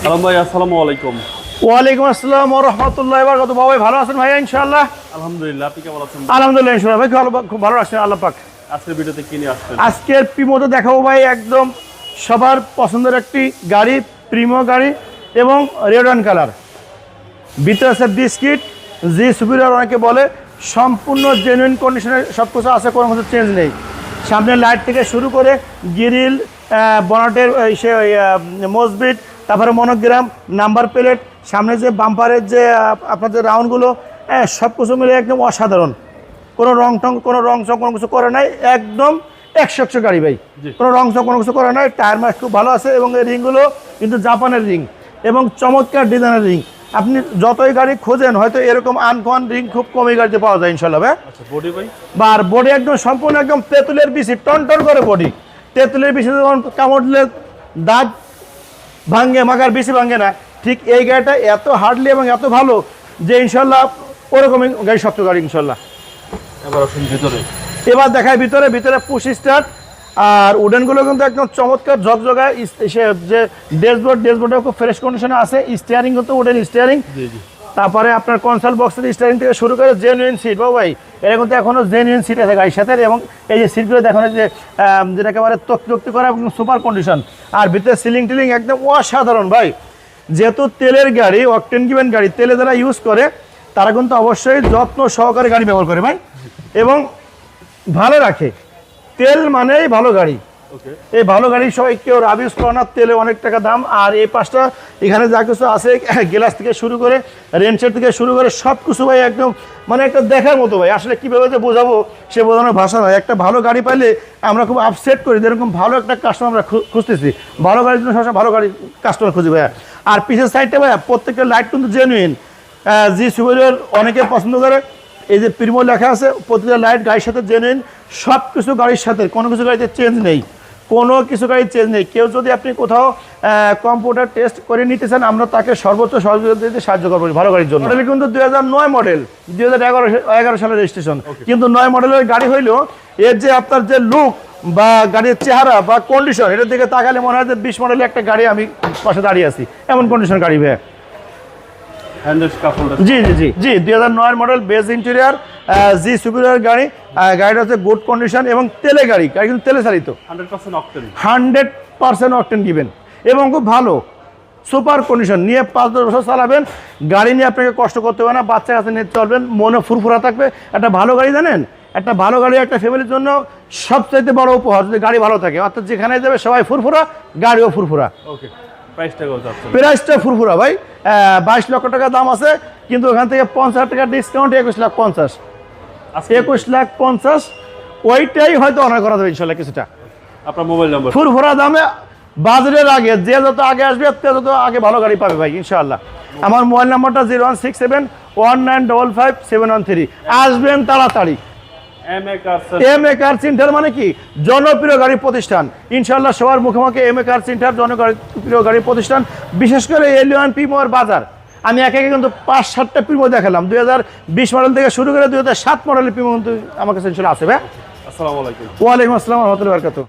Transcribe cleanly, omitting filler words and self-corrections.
আলম ভাই আসসালামু আলাইকুম। ওয়ালাইকুম আসসালাম ওয়া রাহমাতুল্লাহি ওয়া বারাকাতুহু। ভাই ভালো আছেন ভাই? ইনশাআল্লাহ আলহামদুলিল্লাহ, আপনি কেমন আছেন? আলহামদুলিল্লাহ ইনশাআল্লাহ ভাই খুব ভালো আছেন আল্লাহ পাক। আজকের ভিডিওতে কি নিয়ে আসছেন? আজকের প্রিমোতে দেখাবো ভাই একদম সবার পছন্দের একটি গাড়ি, প্রিমো গাড়ি এবং রেড অ্যান্ড কালার। ভিতরে আছে বিস্কিট, জি সুপিরিয়র অনেকে বলে, সম্পূর্ণ জেনুইন কন্ডিশনে সব কিছু আছে, কোনো কিছু চেঞ্জ নেই। সামনের লাইট থেকে শুরু করে গ্রিল, বনেটের মসবিট, তারপরে মনোগ্রাম, নাম্বার প্লেট, সামনে যে বাম্পারের যে আপনাদের রাউন্ডগুলো, সব কিছু মিলে একদম অসাধারণ। কোনো রং টং কোনো কিছু করে নাই, একদম 100 গাড়ি ভাই। কোনো রং টং কোনো কিছু করে নাই। টায়ার মাস খুব ভালো আছে এবং এই রিংগুলো কিন্তু জাপানের রিং এবং চমৎকার ডিজাইনের রিং। আপনি যতই গাড়ি খোঁজেন হয়তো এরকম আনকোয়ান রিং খুব কমই গাড়িতে পাওয়া যায় ইনশাল্লাহ ভাই। বডি ভাই আর বডি একদম সম্পূর্ণ একদম তেঁতুলের বিচি, টন করে বডি। তেঁতুলের বিচি যখন কামড়লে দাগ ভাঙ্গে, মাগার বেশি ভাঙ্গে না, ঠিক এই গাড়িটা এত হার্ডলি এবং এত ভালো যে ইনশাল্লাহ ওরকমই গাড়ি সত্য গাড়ি ইনশাল্লাহ। এবার দেখায় ভিতরে পুশ স্টার্ট, আর উডেনগুলো কিন্তু একদম চমৎকার ঝকঝকা। যে ড্যাশবোর্ডে খুব ফ্রেশ কন্ডিশনে আছে। স্টিয়ারিং কিন্তু উডেন স্টিয়ারিং। তারপরে আপনার কনসোল বক্সের স্টিয়ারিং থেকে শুরু করে জেনুইন সিট ভাই, এটা কিন্তু এখনো জেনুইন সিট আছে গাড়ির সাথে। এবং এই যে সিটগুলো দেখানো যে যেটা একেবারে তক্তি করা এবং সুপার কন্ডিশন। আর ভিতরে সিলিং টিলিং একদম অসাধারণ ভাই। যেহেতু তেলের গাড়ি, অকটেন গিভেন গাড়ি, তেলে যারা ইউজ করে তারা কিন্তু অবশ্যই যত্ন সহকারে গাড়ি ব্যবহার করে ভাই এবং ভালো রাখে। তেল মানেই ভালো গাড়ি। এই ভালো গাড়ি সবাই কেউ রাবিউজ করে না, তেলে অনেক টাকা দাম। আর এই পাশটা এখানে যা কিছু আছে, গ্লাস থেকে শুরু করে রেঞ্চের থেকে শুরু করে সব কিছু ভাই একদম মানে একটা দেখার মতো ভাই। আসলে কীভাবে যে বোঝাবো সে বোঝানোর ভাষা নয়। একটা ভালো গাড়ি পাইলে আমরা খুব আপসেট করি, যেরকম ভালো একটা কাস্টমার আমরা খুঁজতেছি। ভালো গাড়ির জন্য সবসময় ভালো গাড়ি কাস্টমার খুঁজি ভাইয়া। আর পিছের সাইডটা ভাইয়া প্রত্যেকটা লাইট কিন্তু জেনুইন, জি সুপিরিয়র অনেকে পছন্দ করে। এই যে প্রিমো লেখা আছে, প্রতিটা লাইট গাড়ির সাথে জেনুইন। সব কিছু গাড়ির সাথে, কোনো কিছু গাড়িতে চেঞ্জ নেই, কোনো কিছু গাড়ি চেঞ্জ নেই। কেউ যদি আপনি কোথাও কম্পিউটার টেস্ট করে নিতে চান, আমরা তাকে সর্বোচ্চ সহযোগিতা দিতে সাহায্য করবো ভালো গাড়ির জন্য। মডেল কিন্তু 2009 মডেল, 2011 সালের রেজিস্ট্রেশন। কিন্তু 9 মডেলের গাড়ি হইলেও এর যে আপনার যে লুক বা গাড়ির চেহারা বা কন্ডিশন, এটার দিকে তাকালে মনে হয় যে 20 মডেলের একটা গাড়ি আমি পাশে দাঁড়িয়ে আছি, এমন কন্ডিশন গাড়ি ভাই। জি 2009 মডেল, বেজ ইন্টেরিয়ার, জি সুপিরিয়র গাড়ি। গাড়িটা হচ্ছে গুড কন্ডিশন এবং তেলে গাড়ি কিন্তু তেলে চালিত, 100% অকটেন দিবেন এবং খুব ভালো সুপার কন্ডিশন। নিয়ে 5-10 বছর চালাবেন, গাড়ি নিয়ে আপনাকে কষ্ট করতে হবে না। বাচ্চা কাছে নিয়ে চলবেন, মনে ফুরফুরা থাকবে। একটা ভালো গাড়ি জানেন, একটা ভালো গাড়ি একটা ফ্যামিলির জন্য সবচাইতে বড় উপহার যদি গাড়ি ভালো থাকে। অর্থাৎ যেখানে যাবে সবাই ফুরফুরা, গাড়িও ফুরফুরা। প্রাইসটা ফুরফুরা ভাই। 22 লক্ষ টাকা দাম আছে, কিন্তু ওখান থেকে 50,000 টাকা ডিসকাউন্ট, 21,50,000। 21,50,000 ওইটাই হয়তো অনার করা যাবে ইনশাল্লাহ কিছুটা। আপনার মোবাইল নাম্বার ফুরফুরা দামে বাজারের আগে, যে যত আগে আসবে তত আগে ভালো গাড়ি পাবে ভাই ইনশাআল্লাহ। আমার মোবাইল নাম্বারটা 0167195713। আসবেন তাড়াতাড়ি। এম এ কার সেন্টার মানে কি? জনপ্রিয় গাড়ি প্রতিষ্ঠান ইনশাআল্লাহ। সবার মুখে এম এ কার সেন্টার জনপ্রিয় গাড়ি প্রতিষ্ঠান। বিশেষ করে এলিয়ন প্রিমোর বাজার। আমি একে কিন্তু 5-7টা প্রিমো দেখালাম। 2020 মডেল থেকে শুরু করে 2007 মডেলের প্রিমো কিন্তু আমার কাছে ইনশাআল্লাহ আছে ভাই। আসসালামু আলাইকুম। ওয়ালাইকুম আসসালাম ওয়া রাহমাতুল্লাহি ওয়া বারাকাতুহু।